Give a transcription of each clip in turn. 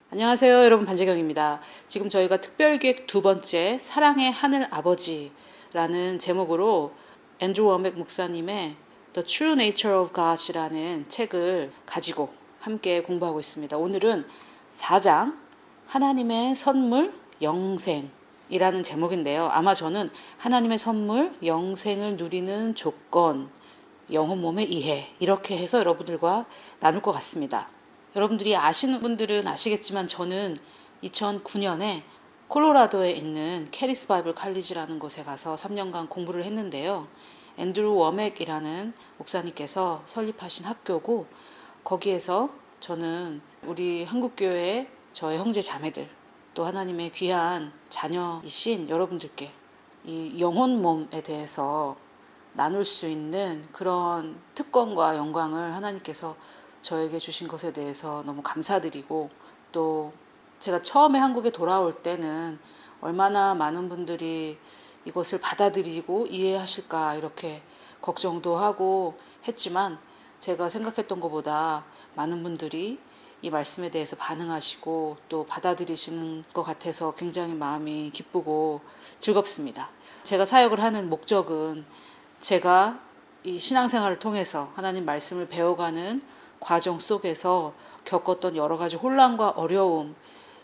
안녕하세요, 여러분. 반재경입니다. 지금 저희가 특별기획 두 번째 사랑의 하늘 아버지라는 제목으로 앤드루 워맥 목사님의 The True Nature of God이라는 책을 가지고 함께 공부하고 있습니다. 오늘은 4장 하나님의 선물 영생이라는 제목인데요. 아마 저는 하나님의 선물 영생을 누리는 조건 영혼 몸의 이해 이렇게 해서 여러분들과 나눌 것 같습니다. 여러분들이 아시는 분들은 아시겠지만 저는 2009년에 콜로라도에 있는 캐리스 바이블 칼리지라는 곳에 가서 3년간 공부를 했는데요. 앤드루 워맥이라는 목사님께서 설립하신 학교고, 거기에서 저는 우리 한국교회의 저의 형제 자매들, 또 하나님의 귀한 자녀이신 여러분들께 이 영혼 몸에 대해서 나눌 수 있는 그런 특권과 영광을 하나님께서 저에게 주신 것에 대해서 너무 감사드리고, 또 제가 처음에 한국에 돌아올 때는 얼마나 많은 분들이 이것을 받아들이고 이해하실까 이렇게 걱정도 하고 했지만, 제가 생각했던 것보다 많은 분들이 이 말씀에 대해서 반응하시고 또 받아들이시는 것 같아서 굉장히 마음이 기쁘고 즐겁습니다. 제가 사역을 하는 목적은 제가 이 신앙생활을 통해서 하나님 말씀을 배워가는 과정 속에서 겪었던 여러 가지 혼란과 어려움,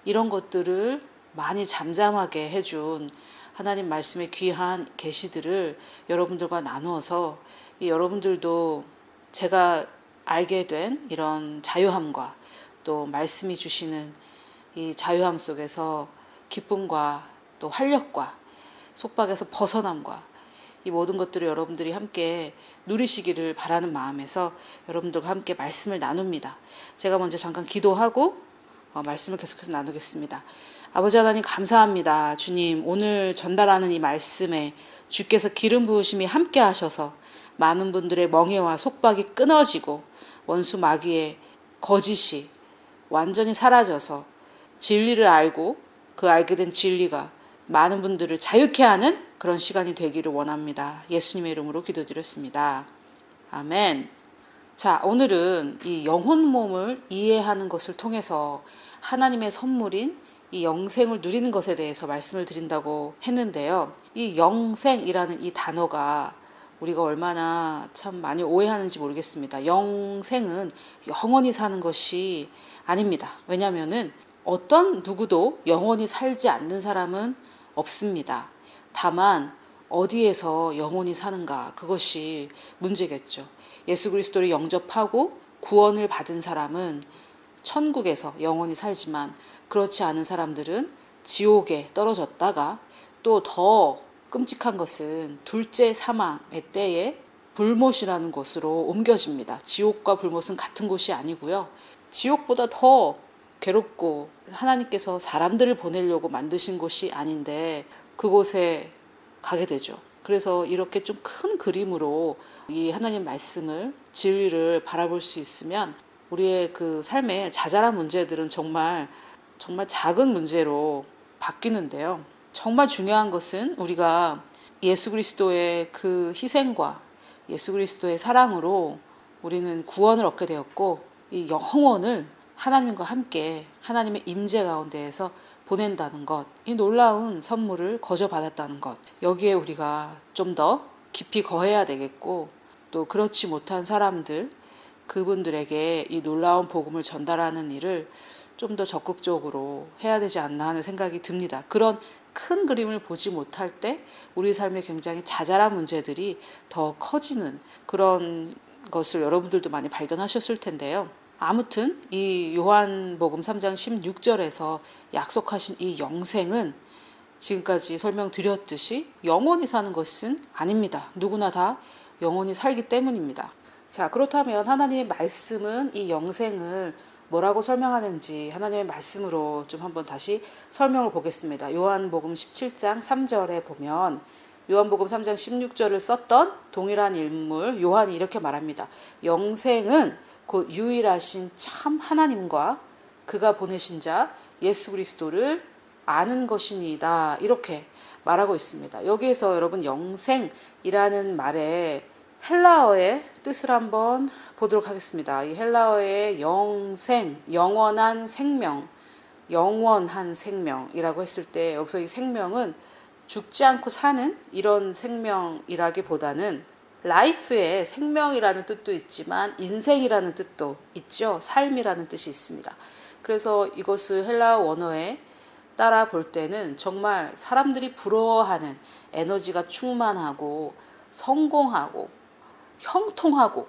이런 것들을 많이 잠잠하게 해준 하나님 말씀의 귀한 계시들을 여러분들과 나누어서 여러분들도 제가 알게 된 이런 자유함과 또 말씀이 주시는 이 자유함 속에서 기쁨과 또 활력과 속박에서 벗어남과 이 모든 것들을 여러분들이 함께 누리시기를 바라는 마음에서 여러분들과 함께 말씀을 나눕니다. 제가 먼저 잠깐 기도하고 말씀을 계속해서 나누겠습니다. 아버지 하나님, 감사합니다. 주님, 오늘 전달하는 이 말씀에 주께서 기름 부으심이 함께 하셔서 많은 분들의 멍에와 속박이 끊어지고 원수 마귀의 거짓이 완전히 사라져서 진리를 알고 그 알게 된 진리가 많은 분들을 자유케 하는 그런 시간이 되기를 원합니다. 예수님의 이름으로 기도드렸습니다. 아멘. 자, 오늘은 이 영혼 몸을 이해하는 것을 통해서 하나님의 선물인 이 영생을 누리는 것에 대해서 말씀을 드린다고 했는데요. 이 영생이라는 이 단어가 우리가 얼마나 참 많이 오해하는지 모르겠습니다. 영생은 영원히 사는 것이 아닙니다. 왜냐하면은 어떤 누구도 영원히 살지 않는 사람은 없습니다. 다만 어디에서 영원히 사는가, 그것이 문제겠죠. 예수 그리스도를 영접하고 구원을 받은 사람은 천국에서 영원히 살지만, 그렇지 않은 사람들은 지옥에 떨어졌다가 또 더 끔찍한 것은 둘째 사망의 때에 불못이라는 곳으로 옮겨집니다. 지옥과 불못은 같은 곳이 아니고요. 지옥보다 더 괴롭고 하나님께서 사람들을 보내려고 만드신 곳이 아닌데 그곳에 가게 되죠. 그래서 이렇게 좀 큰 그림으로 이 하나님 말씀을, 진리를 바라볼 수 있으면 우리의 그 삶의 자잘한 문제들은 정말 작은 문제로 바뀌는데요. 정말 중요한 것은 우리가 예수 그리스도의 그 희생과 예수 그리스도의 사랑으로 우리는 구원을 얻게 되었고, 이 영혼을 하나님과 함께 하나님의 임재 가운데에서 보낸다는 것, 이 놀라운 선물을 거저받았다는 것, 여기에 우리가 좀 더 깊이 거해야 되겠고, 또 그렇지 못한 사람들, 그분들에게 이 놀라운 복음을 전달하는 일을 좀 더 적극적으로 해야 되지 않나 하는 생각이 듭니다. 그런 큰 그림을 보지 못할 때 우리 삶에 굉장히 자잘한 문제들이 더 커지는 그런 것을 여러분들도 많이 발견하셨을 텐데요. 아무튼 이 요한복음 3장 16절에서 약속하신 이 영생은 지금까지 설명드렸듯이 영원히 사는 것은 아닙니다. 누구나 다 영원히 살기 때문입니다. 자, 그렇다면 하나님의 말씀은 이 영생을 뭐라고 설명하는지 하나님의 말씀으로 좀 한번 다시 설명을 보겠습니다. 요한복음 17장 3절에 보면 요한복음 3장 16절을 썼던 동일한 인물 요한이 이렇게 말합니다. 영생은 곧 유일하신 참 하나님과 그가 보내신 자 예수 그리스도를 아는 것이니이다, 이렇게 말하고 있습니다. 여기에서 여러분 영생이라는 말에 헬라어의 뜻을 한번 보도록 하겠습니다. 이 헬라어의 영생, 영원한 생명, 영원한 생명이라고 했을 때 여기서 이 생명은 죽지 않고 사는 이런 생명이라기보다는 life의 생명이라는 뜻도 있지만 인생이라는 뜻도 있죠. 삶이라는 뜻이 있습니다. 그래서 이것을 헬라어 원어에 따라 볼 때는 정말 사람들이 부러워하는 에너지가 충만하고 성공하고 형통하고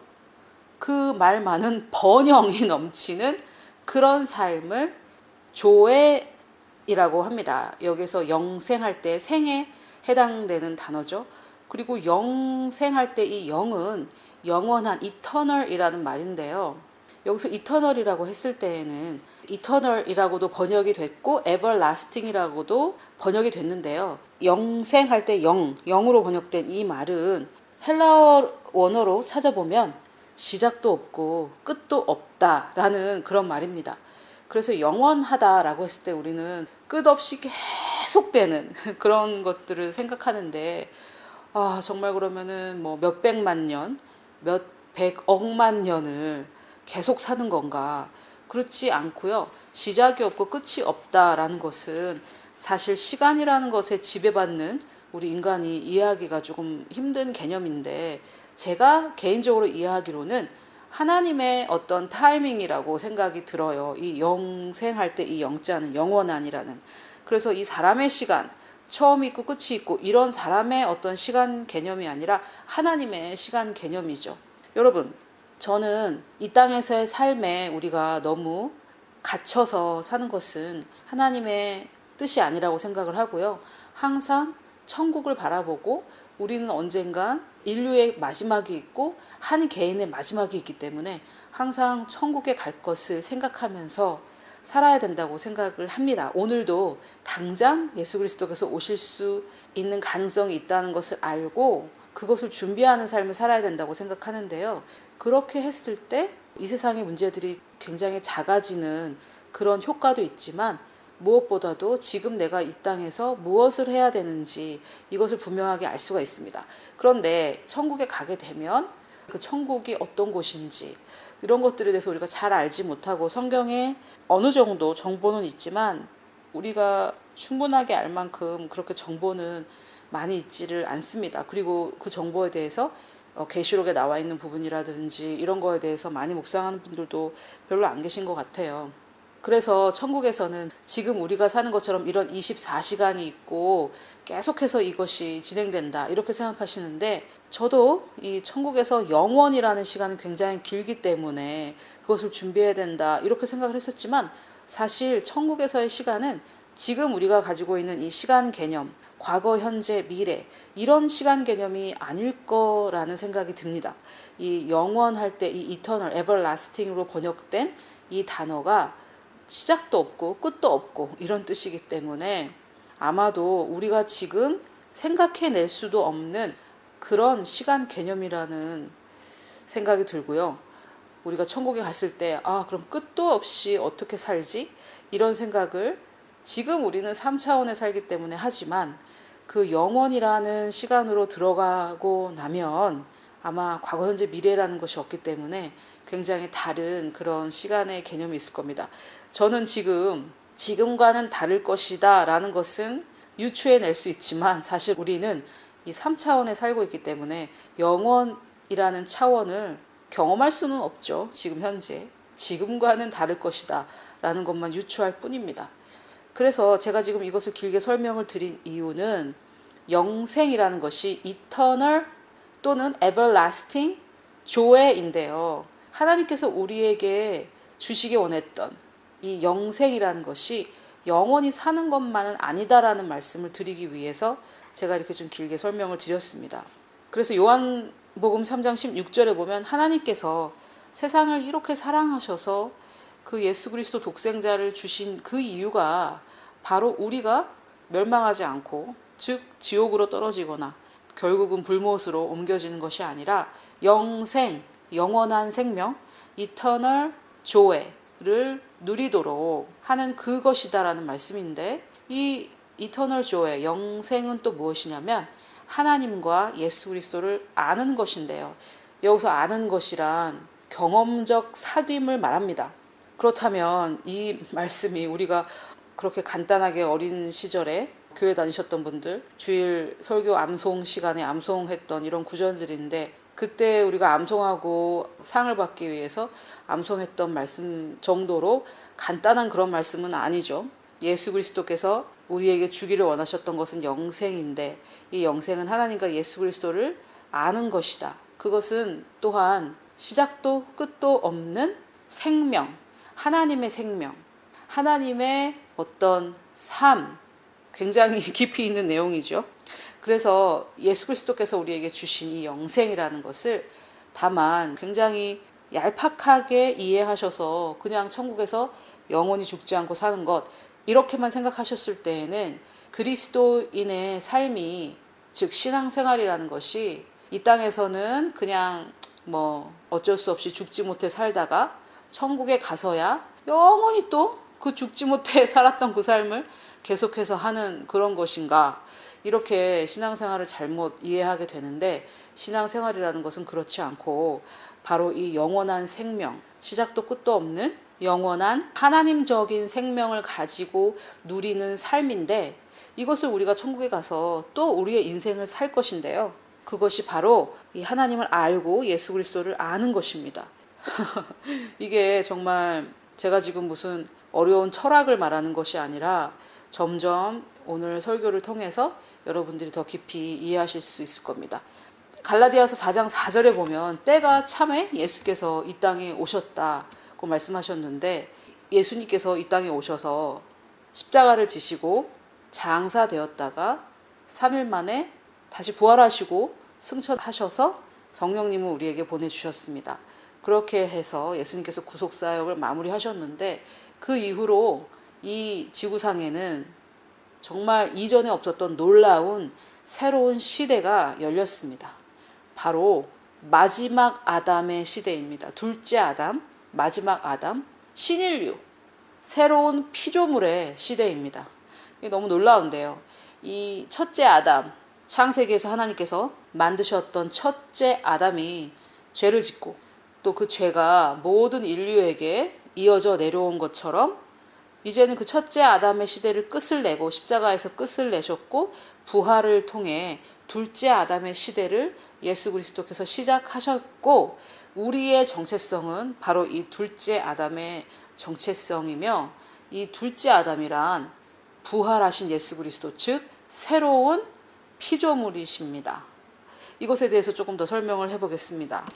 그 말 많은 번영이 넘치는 그런 삶을 조회이라고 합니다. 여기서 영생할 때 생에 해당되는 단어죠. 그리고 영생할 때 이 영은 영원한 eternal이라는 말인데요. 여기서 eternal이라고 했을 때에는 eternal이라고도 번역이 됐고 everlasting이라고도 번역이 됐는데요. 영생할 때 영으로 번역된 이 말은 헬라어 원어로 찾아보면 시작도 없고 끝도 없다라는 그런 말입니다. 그래서 영원하다라고 했을 때 우리는 끝없이 계속되는 그런 것들을 생각하는데 정말 그러면은 뭐 몇백만 년, 몇백억만 년을 계속 사는 건가? 그렇지 않고요. 시작이 없고 끝이 없다라는 것은 사실 시간이라는 것에 지배받는 우리 인간이 이해하기가 조금 힘든 개념인데 제가 개인적으로 이해하기로는 하나님의 어떤 타이밍이라고 생각이 들어요. 이 영생할 때 이 영자는 영원한이라는. 그래서 이 사람의 시간, 처음이 있고 끝이 있고 이런 사람의 어떤 시간 개념이 아니라 하나님의 시간 개념이죠. 여러분, 저는 이 땅에서의 삶에 우리가 너무 갇혀서 사는 것은 하나님의 뜻이 아니라고 생각을 하고요. 항상 천국을 바라보고 우리는 언젠간 인류의 마지막이 있고 한 개인의 마지막이 있기 때문에 항상 천국에 갈 것을 생각하면서 살아야 된다고 생각을 합니다. 오늘도 당장 예수 그리스도께서 오실 수 있는 가능성이 있다는 것을 알고 그것을 준비하는 삶을 살아야 된다고 생각하는데요. 그렇게 했을 때 이 세상의 문제들이 굉장히 작아지는 그런 효과도 있지만 무엇보다도 지금 내가 이 땅에서 무엇을 해야 되는지 이것을 분명하게 알 수가 있습니다. 그런데 천국에 가게 되면 그 천국이 어떤 곳인지 이런 것들에 대해서 우리가 잘 알지 못하고 성경에 어느 정도 정보는 있지만 우리가 충분하게 알 만큼 그렇게 정보는 많이 있지를 않습니다. 그리고 그 정보에 대해서 계시록에 나와 있는 부분이라든지 이런 거에 대해서 많이 묵상하는 분들도 별로 안 계신 것 같아요. 그래서 천국에서는 지금 우리가 사는 것처럼 이런 24시간이 있고 계속해서 이것이 진행된다 이렇게 생각하시는데 저도 이 천국에서 영원이라는 시간은 굉장히 길기 때문에 그것을 준비해야 된다 이렇게 생각을 했었지만 사실 천국에서의 시간은 지금 우리가 가지고 있는 이 시간 개념, 과거, 현재, 미래 이런 시간 개념이 아닐 거라는 생각이 듭니다. 이 영원할 때 이 eternal, everlasting으로 번역된 이 단어가 시작도 없고 끝도 없고 이런 뜻이기 때문에 아마도 우리가 지금 생각해낼 수도 없는 그런 시간 개념이라는 생각이 들고요. 우리가 천국에 갔을 때 그럼 끝도 없이 어떻게 살지? 이런 생각을 지금 우리는 3차원에 살기 때문에 하지만 그 영원이라는 시간으로 들어가고 나면 아마 과거, 현재, 미래라는 것이 없기 때문에 굉장히 다른 그런 시간의 개념이 있을 겁니다. 저는 지금과는 다를 것이다 라는 것은 유추해낼 수 있지만 사실 우리는 이 3차원에 살고 있기 때문에 영원이라는 차원을 경험할 수는 없죠. 지금 현재. 지금과는 다를 것이다 라는 것만 유추할 뿐입니다. 그래서 제가 지금 이것을 길게 설명을 드린 이유는 영생이라는 것이 eternal 또는 everlasting joy인데요. 하나님께서 우리에게 주시기 원했던 이 영생이라는 것이 영원히 사는 것만은 아니다라는 말씀을 드리기 위해서 제가 이렇게 좀 길게 설명을 드렸습니다. 그래서 요한복음 3장 16절에 보면 하나님께서 세상을 이렇게 사랑하셔서 그 예수 그리스도 독생자를 주신 그 이유가 바로 우리가 멸망하지 않고 즉 지옥으로 떨어지거나 결국은 불못으로 옮겨지는 것이 아니라 영생, 영원한 생명, eternal joy를 누리도록 하는 그것이다라는 말씀인데 이 eternal joy, 영생은 또 무엇이냐면 하나님과 예수 그리스도를 아는 것인데요. 여기서 아는 것이란 경험적 사귐을 말합니다. 그렇다면 이 말씀이 우리가 그렇게 간단하게 어린 시절에 교회 다니셨던 분들 주일 설교 암송 시간에 암송했던 이런 구절들인데, 그때 우리가 암송하고 상을 받기 위해서 암송했던 말씀 정도로 간단한 그런 말씀은 아니죠. 예수 그리스도께서 우리에게 주기를 원하셨던 것은 영생인데, 이 영생은 하나님과 예수 그리스도를 아는 것이다. 그것은 또한 시작도 끝도 없는 생명, 하나님의 생명, 하나님의 어떤 삶, 굉장히 깊이 있는 내용이죠. 그래서 예수 그리스도께서 우리에게 주신 이 영생이라는 것을 다만 굉장히 얄팍하게 이해하셔서 그냥 천국에서 영원히 죽지 않고 사는 것, 이렇게만 생각하셨을 때에는 그리스도인의 삶이, 즉 신앙생활이라는 것이 이 땅에서는 그냥 뭐 어쩔 수 없이 죽지 못해 살다가 천국에 가서야 영원히 또 그 죽지 못해 살았던 그 삶을 계속해서 하는 그런 것인가, 이렇게 신앙생활을 잘못 이해하게 되는데, 신앙생활이라는 것은 그렇지 않고 바로 이 영원한 생명, 시작도 끝도 없는 영원한 하나님적인 생명을 가지고 누리는 삶인데, 이것을 우리가 천국에 가서 또 우리의 인생을 살 것인데요. 그것이 바로 이 하나님을 알고 예수 그리스도를 아는 것입니다. 이게 정말 제가 지금 무슨 어려운 철학을 말하는 것이 아니라 점점 오늘 설교를 통해서 여러분들이 더 깊이 이해하실 수 있을 겁니다. 갈라디아서 4장 4절에 보면 때가 참에 예수께서 이 땅에 오셨다고 말씀하셨는데, 예수님께서 이 땅에 오셔서 십자가를 지시고 장사되었다가 3일 만에 다시 부활하시고 승천하셔서 성령님을 우리에게 보내주셨습니다. 그렇게 해서 예수님께서 구속사역을 마무리하셨는데, 그 이후로 이 지구상에는 정말 이전에 없었던 놀라운 새로운 시대가 열렸습니다. 바로 마지막 아담의 시대입니다. 둘째 아담, 마지막 아담, 신인류, 새로운 피조물의 시대입니다. 이게 너무 놀라운데요. 이 첫째 아담, 창세기에서 하나님께서 만드셨던 첫째 아담이 죄를 짓고 또 그 죄가 모든 인류에게 이어져 내려온 것처럼, 이제는 그 첫째 아담의 시대를 끝을 내고 십자가에서 끝을 내셨고, 부활을 통해 둘째 아담의 시대를 예수 그리스도께서 시작하셨고, 우리의 정체성은 바로 이 둘째 아담의 정체성이며, 이 둘째 아담이란 부활하신 예수 그리스도, 즉 새로운 피조물이십니다. 이것에 대해서 조금 더 설명을 해보겠습니다.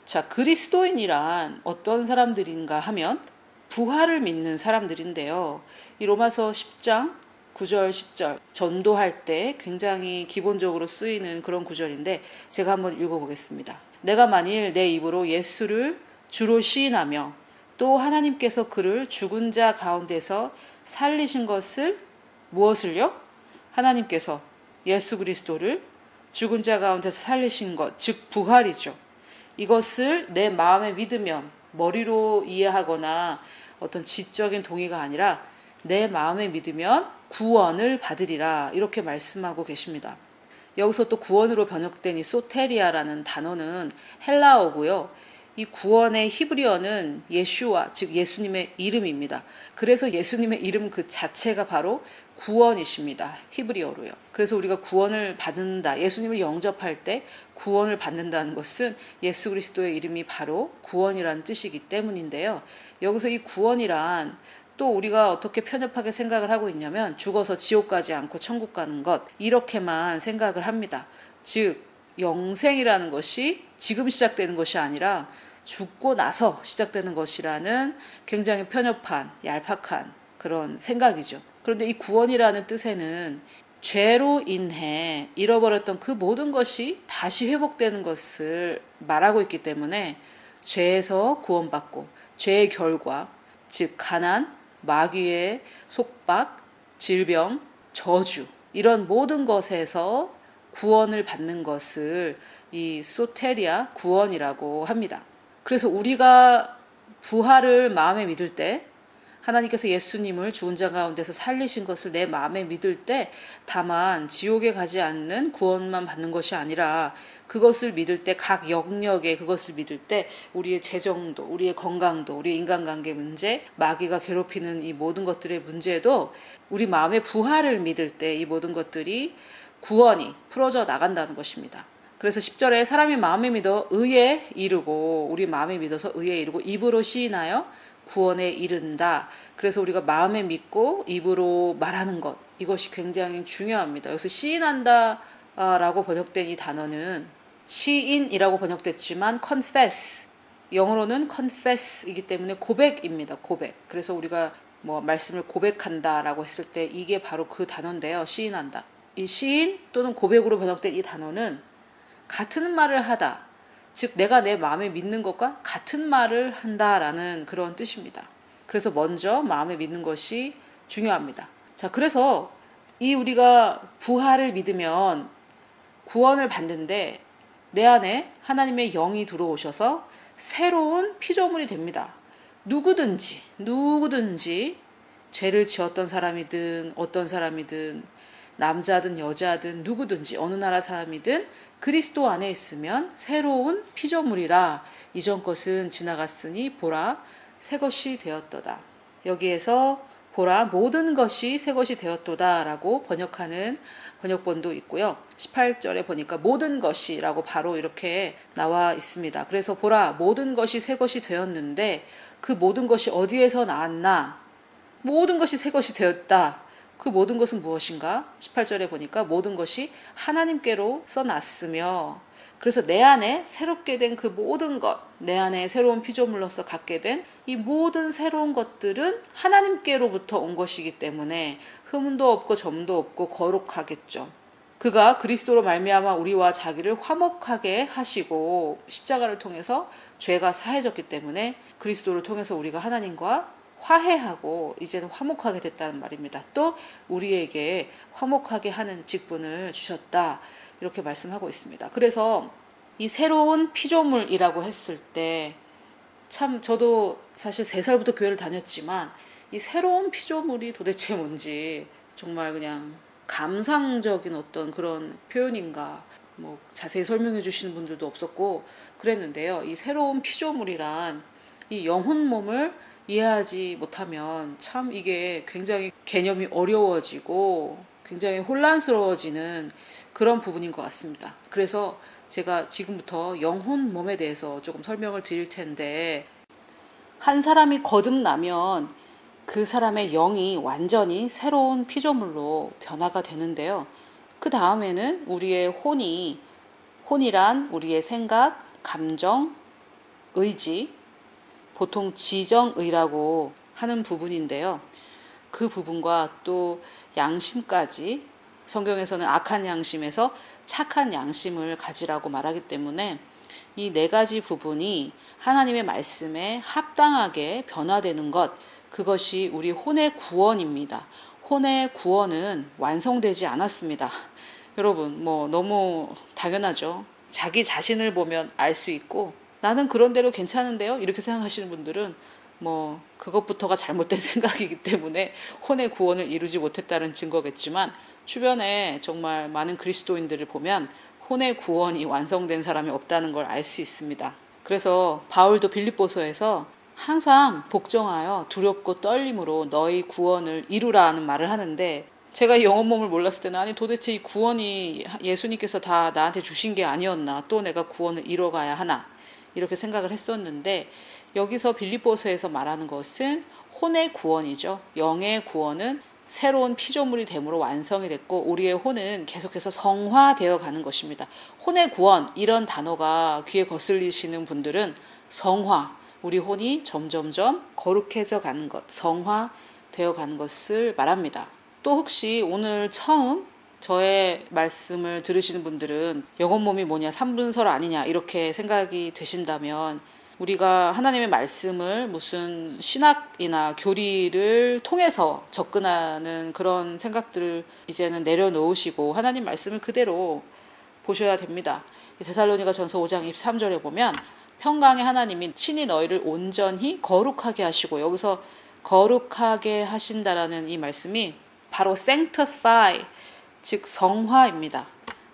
자, 그리스도인이란 어떤 사람들인가 하면 부활을 믿는 사람들인데요. 이 로마서 10장 9절 10절 전도할 때 굉장히 기본적으로 쓰이는 그런 구절인데, 제가 한번 읽어보겠습니다. 내가 만일 내 입으로 예수를 주로 시인하며 또 하나님께서 그를 죽은 자 가운데서 살리신 것을, 무엇을요? 하나님께서 예수 그리스도를 죽은 자 가운데서 살리신 것, 즉 부활이죠. 이것을 내 마음에 믿으면, 머리로 이해하거나 어떤 지적인 동의가 아니라 내 마음에 믿으면 구원을 받으리라, 이렇게 말씀하고 계십니다. 여기서 또 구원으로 번역된 이 소테리아라는 단어는 헬라어고요. 이 구원의 히브리어는 예슈아, 즉 예수님의 이름입니다. 그래서 예수님의 이름 그 자체가 바로 구원이십니다. 히브리어로요. 그래서 우리가 구원을 받는다, 예수님을 영접할 때 구원을 받는다는 것은 예수 그리스도의 이름이 바로 구원이라는 뜻이기 때문인데요. 여기서 이 구원이란 또 우리가 어떻게 편협하게 생각을 하고 있냐면, 죽어서 지옥 가지 않고 천국 가는 것, 이렇게만 생각을 합니다. 즉 영생이라는 것이 지금 시작되는 것이 아니라 죽고 나서 시작되는 것이라는 굉장히 편협한, 얄팍한 그런 생각이죠. 그런데 이 구원이라는 뜻에는 죄로 인해 잃어버렸던 그 모든 것이 다시 회복되는 것을 말하고 있기 때문에, 죄에서 구원받고 죄의 결과, 즉 가난, 마귀의 속박, 질병, 저주, 이런 모든 것에서 구원을 받는 것을 이 소테리아, 구원이라고 합니다. 그래서 우리가 부활을 마음에 믿을 때 하나님께서 예수님을 죽은 자 가운데서 살리신 것을 내 마음에 믿을 때 다만 지옥에 가지 않는 구원만 받는 것이 아니라 그것을 믿을 때 각 영역에 그것을 믿을 때 우리의 재정도, 우리의 건강도, 우리의 인간관계 문제, 마귀가 괴롭히는 이 모든 것들의 문제도 우리 마음의 부활을 믿을 때 이 모든 것들이 구원이 풀어져 나간다는 것입니다. 그래서 10절에 사람이 마음에 믿어 의에 이르고 우리 마음에 믿어서 의에 이르고 입으로 시인하여 구원에 이른다. 그래서 우리가 마음에 믿고 입으로 말하는 것 이것이 굉장히 중요합니다. 여기서 시인한다 라고 번역된 이 단어는 시인이라고 번역됐지만 confess 영어로는 confess이기 때문에 고백입니다. 고백. 그래서 우리가 뭐 말씀을 고백한다라고 했을 때 이게 바로 그 단어인데요. 시인한다. 이 시인 또는 고백으로 번역된 이 단어는 같은 말을 하다. 즉 내가 내 마음에 믿는 것과 같은 말을 한다라는 그런 뜻입니다. 그래서 먼저 마음에 믿는 것이 중요합니다. 자, 그래서 이 우리가 부활을 믿으면 구원을 받는데 내 안에 하나님의 영이 들어오셔서 새로운 피조물이 됩니다. 누구든지 죄를 지었던 사람이든 어떤 사람이든 남자든 여자든 누구든지 어느 나라 사람이든 그리스도 안에 있으면 새로운 피조물이라 이전 것은 지나갔으니 보라 새 것이 되었도다. 여기에서 보라 모든 것이 새 것이 되었도다 라고 번역하는 번역본도 있고요. 18절에 보니까 모든 것이라고 바로 이렇게 나와 있습니다. 그래서 보라 모든 것이 새 것이 되었는데 그 모든 것이 어디에서 나왔나? 모든 것이 새 것이 되었다. 그 모든 것은 무엇인가? 18절에 보니까 모든 것이 하나님께로서 났으며 그래서 내 안에 새롭게 된 그 모든 것, 내 안에 새로운 피조물로서 갖게 된 이 모든 새로운 것들은 하나님께로부터 온 것이기 때문에 흠도 없고 점도 없고 거룩하겠죠. 그가 그리스도로 말미암아 우리와 자기를 화목하게 하시고 십자가를 통해서 죄가 사해졌기 때문에 그리스도를 통해서 우리가 하나님과 화해하고 이제는 화목하게 됐다는 말입니다. 또 우리에게 화목하게 하는 직분을 주셨다. 이렇게 말씀하고 있습니다. 그래서 이 새로운 피조물이라고 했을 때 참 저도 사실 3살부터 교회를 다녔지만 이 새로운 피조물이 도대체 뭔지 정말 그냥 감상적인 어떤 그런 표현인가 뭐 자세히 설명해 주시는 분들도 없었고 그랬는데요. 이 새로운 피조물이란 이 영혼 몸을 이해하지 못하면 참 이게 굉장히 개념이 어려워지고 굉장히 혼란스러워지는 그런 부분인 것 같습니다. 그래서 제가 지금부터 영혼 몸에 대해서 조금 설명을 드릴 텐데 한 사람이 거듭나면 그 사람의 영이 완전히 새로운 피조물로 변화가 되는데요. 그 다음에는 우리의 혼이란 우리의 생각, 감정, 의지, 보통 지정의라고 하는 부분인데요. 그 부분과 또 양심까지 성경에서는 악한 양심에서 착한 양심을 가지라고 말하기 때문에 이 4가지 부분이 하나님의 말씀에 합당하게 변화되는 것, 그것이 우리 혼의 구원입니다. 혼의 구원은 완성되지 않았습니다. 여러분, 뭐 너무 당연하죠. 자기 자신을 보면 알 수 있고 나는 그런 대로 괜찮은데요? 이렇게 생각하시는 분들은 뭐 그것부터가 잘못된 생각이기 때문에 혼의 구원을 이루지 못했다는 증거겠지만 주변에 정말 많은 그리스도인들을 보면 혼의 구원이 완성된 사람이 없다는 걸 알 수 있습니다. 그래서 바울도 빌립보서에서 항상 복종하여 두렵고 떨림으로 너희 구원을 이루라는 말을 하는데 제가 이 영혼 몸을 몰랐을 때는 아니 도대체 이 구원이 예수님께서 다 나한테 주신 게 아니었나 또 내가 구원을 이뤄가야 하나 이렇게 생각을 했었는데 여기서 빌립보서에서 말하는 것은 혼의 구원이죠. 영의 구원은 새로운 피조물이 됨으로 완성이 됐고 우리의 혼은 계속해서 성화되어 가는 것입니다. 혼의 구원 이런 단어가 귀에 거슬리시는 분들은 성화 우리 혼이 점점점 거룩해져 가는 것 성화되어 가는 것을 말합니다. 또 혹시 오늘 처음 저의 말씀을 들으시는 분들은 영혼 몸이 뭐냐 3분설 아니냐 이렇게 생각이 되신다면 우리가 하나님의 말씀을 무슨 신학이나 교리를 통해서 접근하는 그런 생각들을 이제는 내려놓으시고 하나님 말씀을 그대로 보셔야 됩니다. 데살로니가 전서 5장 23절에 보면 평강의 하나님이 친히 너희를 온전히 거룩하게 하시고 여기서 거룩하게 하신다라는 이 말씀이 바로 sanctify, 즉 성화입니다.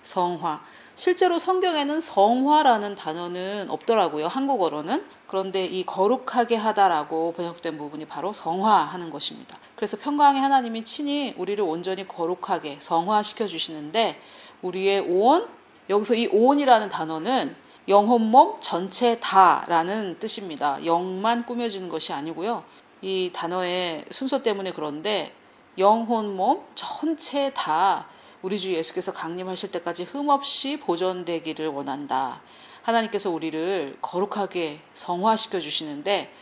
성화. 실제로 성경에는 성화라는 단어는 없더라고요. 한국어로는. 그런데 이 거룩하게 하다라고 번역된 부분이 바로 성화하는 것입니다. 그래서 평강의 하나님이 친히 우리를 온전히 거룩하게 성화시켜 주시는데 우리의 온, 여기서 이 온이라는 단어는 영혼 몸 전체 다라는 뜻입니다. 영만 꾸며지는 것이 아니고요. 이 단어의 순서 때문에 그런데 영혼 몸 전체 다 우리 주 예수께서 강림하실 때까지 흠없이 보존되기를 원한다. 하나님께서 우리를 거룩하게 성화시켜 주시는데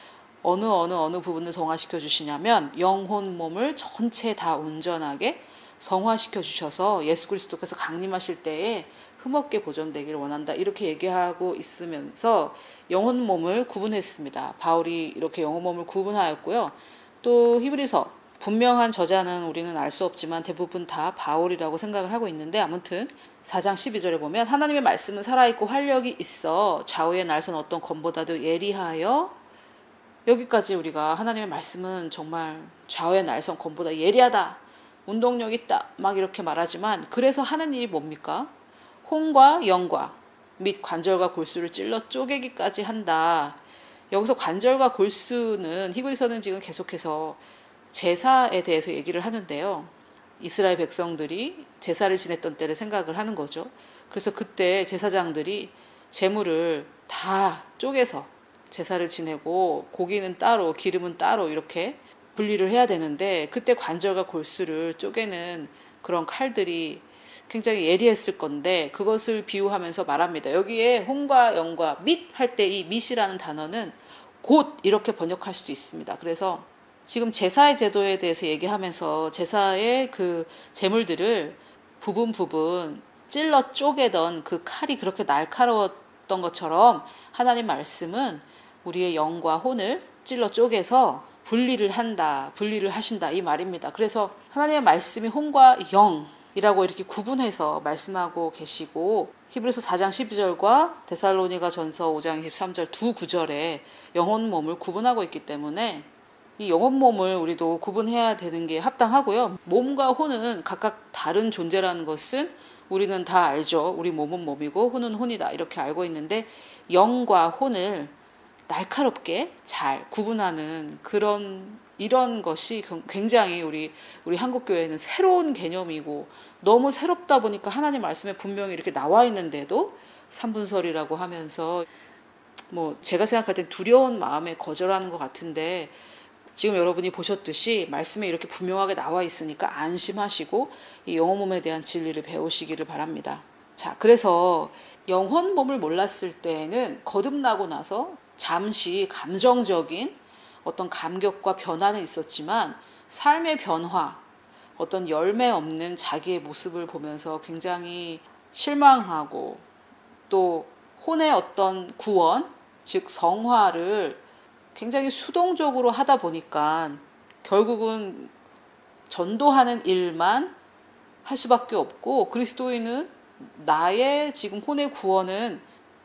어느 부분을 성화시켜 주시냐면 영혼 몸을 전체 다 온전하게 성화시켜 주셔서 예수 그리스도께서 강림하실 때에 흠없게 보존되기를 원한다. 이렇게 얘기하고 있으면서 영혼 몸을 구분했습니다. 바울이 이렇게 영혼 몸을 구분하였고요. 또 히브리서 분명한 저자는 우리는 알 수 없지만 대부분 다 바울이라고 생각을 하고 있는데 아무튼 4장 12절에 보면 하나님의 말씀은 살아있고 활력이 있어 좌우의 날선 어떤 검보다도 예리하여, 여기까지 우리가 하나님의 말씀은 정말 좌우의 날선 검보다 예리하다, 운동력 있다 막 이렇게 말하지만 그래서 하는 일이 뭡니까? 혼과 영과 및 관절과 골수를 찔러 쪼개기까지 한다. 여기서 관절과 골수는 히브리서는 지금 계속해서 제사에 대해서 얘기를 하는데요. 이스라엘 백성들이 제사를 지냈던 때를 생각을 하는 거죠. 그래서 그때 제사장들이 제물을 다 쪼개서 제사를 지내고 고기는 따로 기름은 따로 이렇게 분리를 해야 되는데 그때 관절과 골수를 쪼개는 그런 칼들이 굉장히 예리했을 건데 그것을 비유하면서 말합니다. 여기에 혼과 영과 및 할 때 이 밋이라는 단어는 곧 이렇게 번역할 수도 있습니다. 그래서 지금 제사의 제도에 대해서 얘기하면서 제사의 그 제물들을 부분 찔러 쪼개던 그 칼이 그렇게 날카로웠던 것처럼 하나님 말씀은 우리의 영과 혼을 찔러 쪼개서 분리를 하신다 이 말입니다. 그래서 하나님의 말씀이 혼과 영이라고 이렇게 구분해서 말씀하고 계시고 히브리서 4장 12절과 데살로니가 전서 5장 23절 두 구절에 영혼 몸을 구분하고 있기 때문에 이 영혼 몸을 우리도 구분해야 되는 게 합당하고요. 몸과 혼은 각각 다른 존재라는 것은 우리는 다 알죠. 우리 몸은 몸이고 혼은 혼이다 이렇게 알고 있는데 영과 혼을 날카롭게 잘 구분하는 이런 것이 굉장히 우리 한국 교회는 새로운 개념이고 너무 새롭다 보니까 하나님 말씀에 분명히 이렇게 나와 있는데도 삼분설이라고 하면서 뭐 제가 생각할 땐 두려운 마음에 거절하는 것 같은데 지금 여러분이 보셨듯이 말씀에 이렇게 분명하게 나와 있으니까 안심하시고 이 영혼 몸에 대한 진리를 배우시기를 바랍니다. 자, 그래서 영혼 몸을 몰랐을 때는 거듭나고 나서 잠시 감정적인 어떤 감격과 변화는 있었지만 삶의 변화, 어떤 열매 없는 자기의 모습을 보면서 굉장히 실망하고 또 혼의 어떤 구원, 즉 성화를 굉장히 수동적으로 하다 보니까 결국은 전도하는 일만 할 수밖에 없고 그리스도인은 나의 지금 혼의 구원은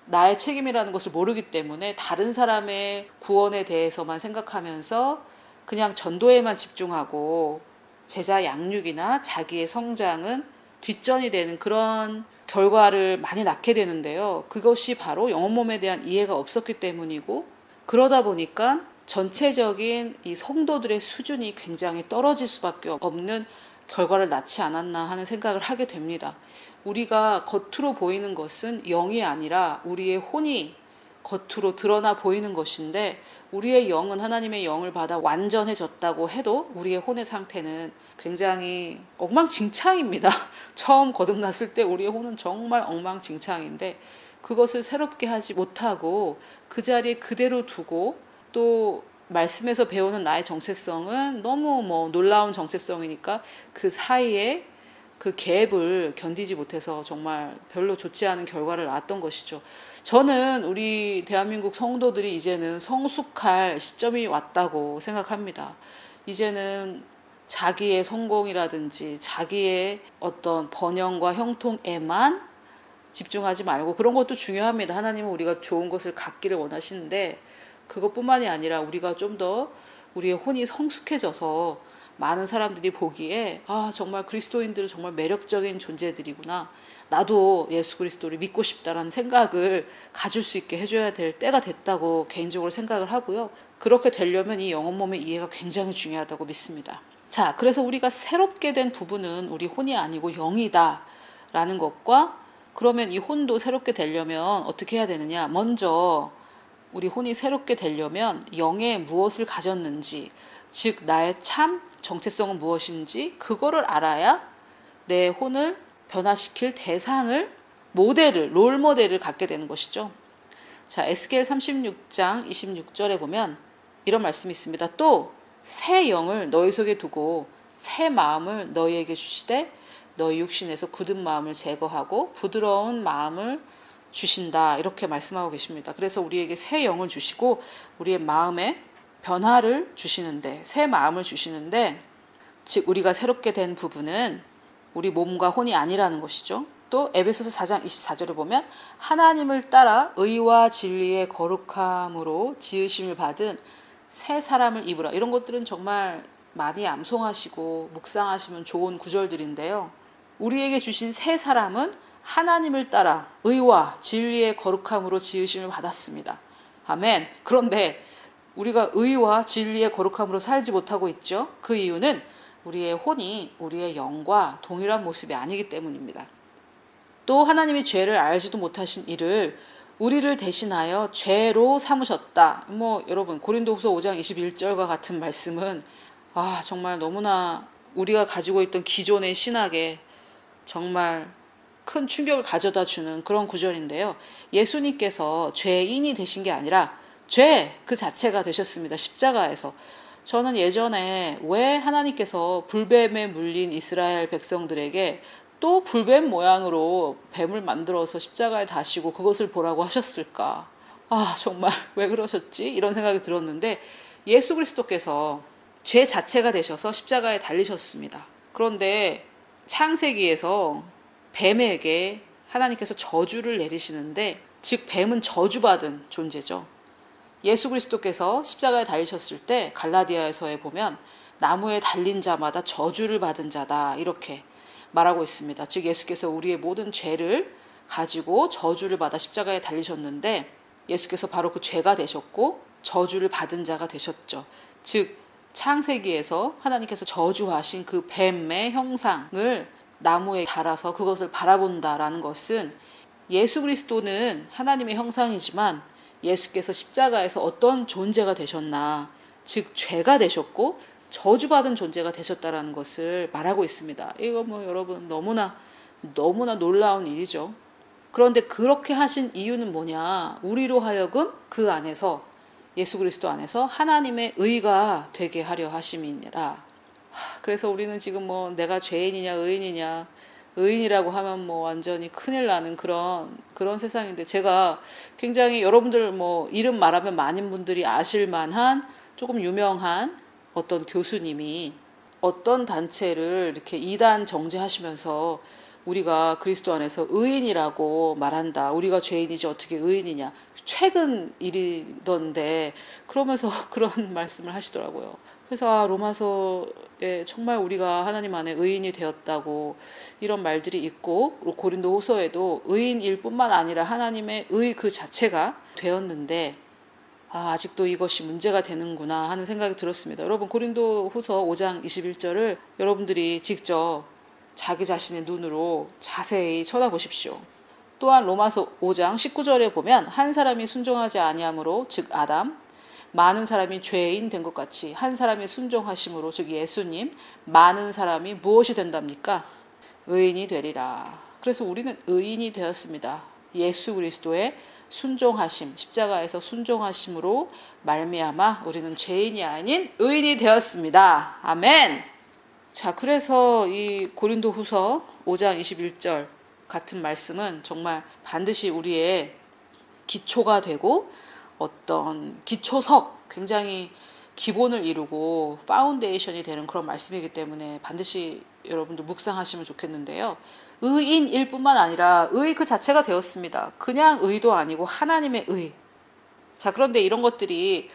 나의 책임이라는 것을 모르기 때문에 다른 사람의 구원에 대해서만 생각하면서 그냥 전도에만 집중하고 제자 양육이나 자기의 성장은 뒷전이 되는 그런 결과를 많이 낳게 되는데요. 그것이 바로 영혼 몸에 대한 이해가 없었기 때문이고 그러다 보니까 전체적인 이 성도들의 수준이 굉장히 떨어질 수밖에 없는 결과를 낳지 않았나 하는 생각을 하게 됩니다. 우리가 겉으로 보이는 것은 영이 아니라 우리의 혼이 겉으로 드러나 보이는 것인데 우리의 영은 하나님의 영을 받아 완전해졌다고 해도 우리의 혼의 상태는 굉장히 엉망진창입니다. 처음 거듭났을 때 우리의 혼은 정말 엉망진창인데 그것을 새롭게 하지 못하고 그 자리에 그대로 두고 또 말씀에서 배우는 나의 정체성은 너무 놀라운 정체성이니까 그 사이에 그 갭을 견디지 못해서 정말 별로 좋지 않은 결과를 낳았던 것이죠. 저는 우리 대한민국 성도들이 이제는 성숙할 시점이 왔다고 생각합니다. 이제는 자기의 성공이라든지 자기의 어떤 번영과 형통에만 집중하지 말고 그런 것도 중요합니다. 하나님은 우리가 좋은 것을 갖기를 원하시는데 그것뿐만이 아니라 우리가 좀 더 우리의 혼이 성숙해져서 많은 사람들이 보기에 정말 그리스도인들은 정말 매력적인 존재들이구나. 나도 예수 그리스도를 믿고 싶다라는 생각을 가질 수 있게 해줘야 될 때가 됐다고 개인적으로 생각을 하고요. 그렇게 되려면 이 영혼 몸의 이해가 굉장히 중요하다고 믿습니다. 자, 그래서 우리가 새롭게 된 부분은 우리 혼이 아니고 영이다 라는 것과, 그러면 이 혼도 새롭게 되려면 어떻게 해야 되느냐. 먼저 우리 혼이 새롭게 되려면 영에 무엇을 가졌는지, 즉 나의 참 정체성은 무엇인지 그거를 알아야 내 혼을 변화시킬 대상을, 모델을, 롤 모델을 갖게 되는 것이죠. 자, 에스겔 36장 26절에 보면 이런 말씀이 있습니다. 또 새 영을 너희 속에 두고 새 마음을 너희에게 주시되 너희 육신에서 굳은 마음을 제거하고 부드러운 마음을 주신다. 이렇게 말씀하고 계십니다. 그래서 우리에게 새 영을 주시고 우리의 마음에 변화를 주시는데, 새 마음을 주시는데, 즉 우리가 새롭게 된 부분은 우리 몸과 혼이 아니라는 것이죠. 또 에베소서 4장 24절에 보면 하나님을 따라 의와 진리의 거룩함으로 지으심을 받은 새 사람을 입으라. 이런 것들은 정말 많이 암송하시고 묵상하시면 좋은 구절들인데요. 우리에게 주신 새 사람은 하나님을 따라 의와 진리의 거룩함으로 지으심을 받았습니다. 아멘. 그런데 우리가 의와 진리의 거룩함으로 살지 못하고 있죠. 그 이유는 우리의 혼이 우리의 영과 동일한 모습이 아니기 때문입니다. 또 하나님이 죄를 알지도 못하신 이를 우리를 대신하여 죄로 삼으셨다. 여러분 고린도후서 5장 21절과 같은 말씀은 정말 너무나 우리가 가지고 있던 기존의 신학에 정말 큰 충격을 가져다 주는 그런 구절인데요. 예수님께서 죄인이 되신 게 아니라 죄 그 자체가 되셨습니다. 십자가에서. 저는 예전에 왜 하나님께서 불뱀에 물린 이스라엘 백성들에게 또 불뱀 모양으로 뱀을 만들어서 십자가에 다시고 그것을 보라고 하셨을까? 정말 왜 그러셨지? 이런 생각이 들었는데 예수 그리스도께서 죄 자체가 되셔서 십자가에 달리셨습니다. 그런데 창세기에서 뱀에게 하나님께서 저주를 내리시는데, 즉 뱀은 저주받은 존재죠. 예수 그리스도께서 십자가에 달리셨을 때 갈라디아에서에 보면 나무에 달린 자마다 저주를 받은 자다 이렇게 말하고 있습니다. 즉 예수께서 우리의 모든 죄를 가지고 저주를 받아 십자가에 달리셨는데 예수께서 바로 그 죄가 되셨고 저주를 받은 자가 되셨죠. 즉 창세기에서 하나님께서 저주하신 그 뱀의 형상을 나무에 달아서 그것을 바라본다라는 것은 예수 그리스도는 하나님의 형상이지만 예수께서 십자가에서 어떤 존재가 되셨나, 즉 죄가 되셨고 저주받은 존재가 되셨다라는 것을 말하고 있습니다. 이거 여러분 너무나 놀라운 일이죠. 그런데 그렇게 하신 이유는 뭐냐? 우리로 하여금 그 안에서, 예수 그리스도 안에서 하나님의 의가 되게 하려 하심이니라. 그래서 우리는 지금 내가 죄인이냐 의인이냐, 의인이라고 하면 완전히 큰일 나는 그런 세상인데, 제가 굉장히 여러분들 이름 말하면 많은 분들이 아실 만한 조금 유명한 어떤 교수님이 어떤 단체를 이렇게 이단 정죄하시면서 우리가 그리스도 안에서 의인이라고 말한다. 우리가 죄인이지 어떻게 의인이냐. 최근 일이던데 그러면서 그런 말씀을 하시더라고요. 그래서 로마서에 정말 우리가 하나님 안에 의인이 되었다고 이런 말들이 있고, 고린도 후서에도 의인일 뿐만 아니라 하나님의 의 그 자체가 되었는데 아직도 이것이 문제가 되는구나 하는 생각이 들었습니다. 여러분 고린도 후서 5장 21절을 여러분들이 직접 자기 자신의 눈으로 자세히 쳐다보십시오. 또한 로마서 5장 19절에 보면 한 사람이 순종하지 아니함으로 즉 아담, 많은 사람이 죄인 된 것 같이 한 사람이 순종하심으로 즉 예수님, 많은 사람이 무엇이 된답니까? 의인이 되리라. 그래서 우리는 의인이 되었습니다. 예수 그리스도의 순종하심, 십자가에서 순종하심으로 말미암아 우리는 죄인이 아닌 의인이 되었습니다. 아멘. 자, 그래서 이 고린도 후서 5장 21절 같은 말씀은 정말 반드시 우리의 기초가 되고 어떤 기초석, 굉장히 기본을 이루고 파운데이션이 되는 그런 말씀이기 때문에 반드시 여러분들 묵상하시면 좋겠는데요. 의인일 뿐만 아니라 의 그 자체가 되었습니다. 그냥 의도 아니고 하나님의 의. 자, 그런데 이런 것들이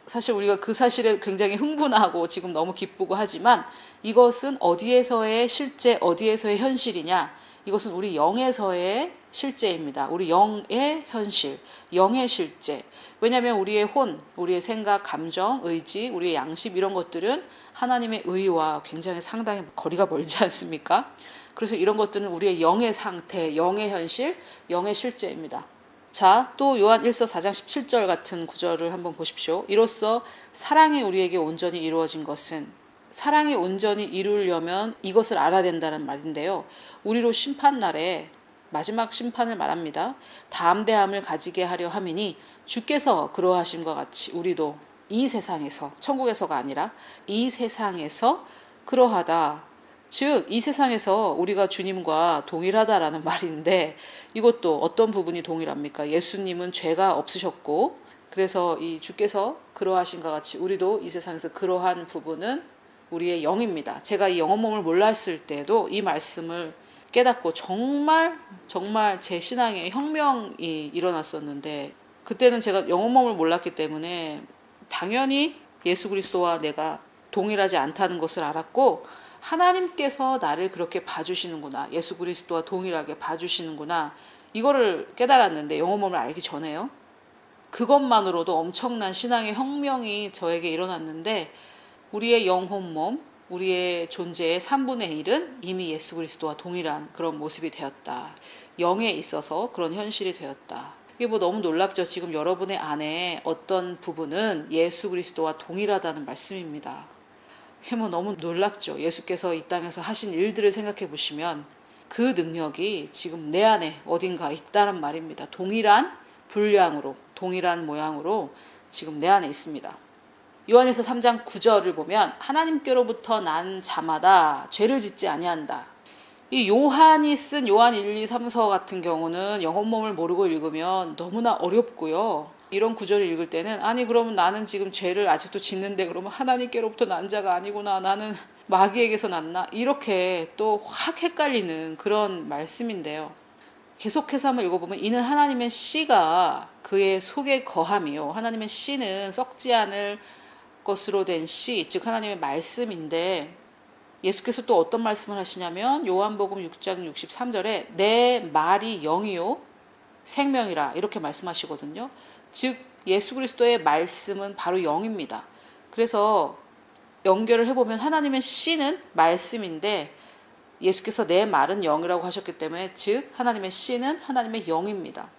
사실 우리가 그 사실에 굉장히 흥분하고 지금 너무 기쁘고 하지만 이것은 어디에서의 실제, 어디에서의 현실이냐? 이것은 우리 영에서의 실제입니다. 우리 영의 현실, 영의 실제. 왜냐하면 우리의 혼, 우리의 생각, 감정, 의지, 우리의 양심 이런 것들은 하나님의 의와 굉장히 상당히 거리가 멀지 않습니까? 그래서 이런 것들은 우리의 영의 상태, 영의 현실, 영의 실제입니다. 자, 또 요한 1서 4장 17절 같은 구절을 한번 보십시오. 이로써 사랑이 우리에게 온전히 이루어진 것은, 사랑이 온전히 이루려면 이것을 알아야 된다는 말인데요. 우리로 심판날에 마지막 심판을 말합니다. 담대함을 가지게 하려 함이니 주께서 그러하심과 같이 우리도 이 세상에서, 천국에서가 아니라 이 세상에서 그러하다. 즉, 이 세상에서 우리가 주님과 동일하다라는 말인데 이것도 어떤 부분이 동일합니까? 예수님은 죄가 없으셨고 그래서 이 주께서 그러하신과 같이 우리도 이 세상에서 그러한 부분은 우리의 영입니다. 제가 이 영혼 몸을 몰랐을 때도 이 말씀을 깨닫고 정말 제 신앙에 혁명이 일어났었는데 그때는 제가 영혼 몸을 몰랐기 때문에 당연히 예수 그리스도와 내가 동일하지 않다는 것을 알았고 하나님께서 나를 그렇게 봐주시는구나. 예수 그리스도와 동일하게 봐주시는구나. 이거를 깨달았는데 영혼 몸을 알기 전에요. 그것만으로도 엄청난 신앙의 혁명이 저에게 일어났는데 우리의 영혼 몸, 우리의 존재의 3분의 1은 이미 예수 그리스도와 동일한 그런 모습이 되었다. 영에 있어서 그런 현실이 되었다. 이게 뭐 너무 놀랍죠. 지금 여러분의 안에 어떤 부분은 예수 그리스도와 동일하다는 말씀입니다. 뭐 너무 놀랍죠. 예수께서 이 땅에서 하신 일들을 생각해 보시면 그 능력이 지금 내 안에 어딘가 있다는 말입니다. 동일한 분량으로, 동일한 모양으로 지금 내 안에 있습니다. 요한일서 3장 9절을 보면 하나님께로부터 난 자마다 죄를 짓지 아니한다. 이 요한이 쓴 요한 1, 2, 3서 같은 경우는 영혼 몸을 모르고 읽으면 너무나 어렵고요. 이런 구절을 읽을 때는 아니 그러면 나는 지금 죄를 아직도 짓는데 그러면 하나님께로부터 난 자가 아니구나. 나는 마귀에게서 났나? 이렇게 또 확 헷갈리는 그런 말씀인데요. 계속해서 한번 읽어보면 이는 하나님의 씨가 그의 속에 거함이요. 하나님의 씨는 썩지 않을 것으로 된 씨, 즉 하나님의 말씀인데 예수께서 또 어떤 말씀을 하시냐면 요한복음 6장 63절에 내 말이 영이요 생명이라 이렇게 말씀하시거든요. 즉 예수 그리스도의 말씀은 바로 영입니다. 그래서 연결을 해보면 하나님의 씨는 말씀인데 예수께서 내 말은 영이라고 하셨기 때문에 즉 하나님의 씨는 하나님의 영입니다.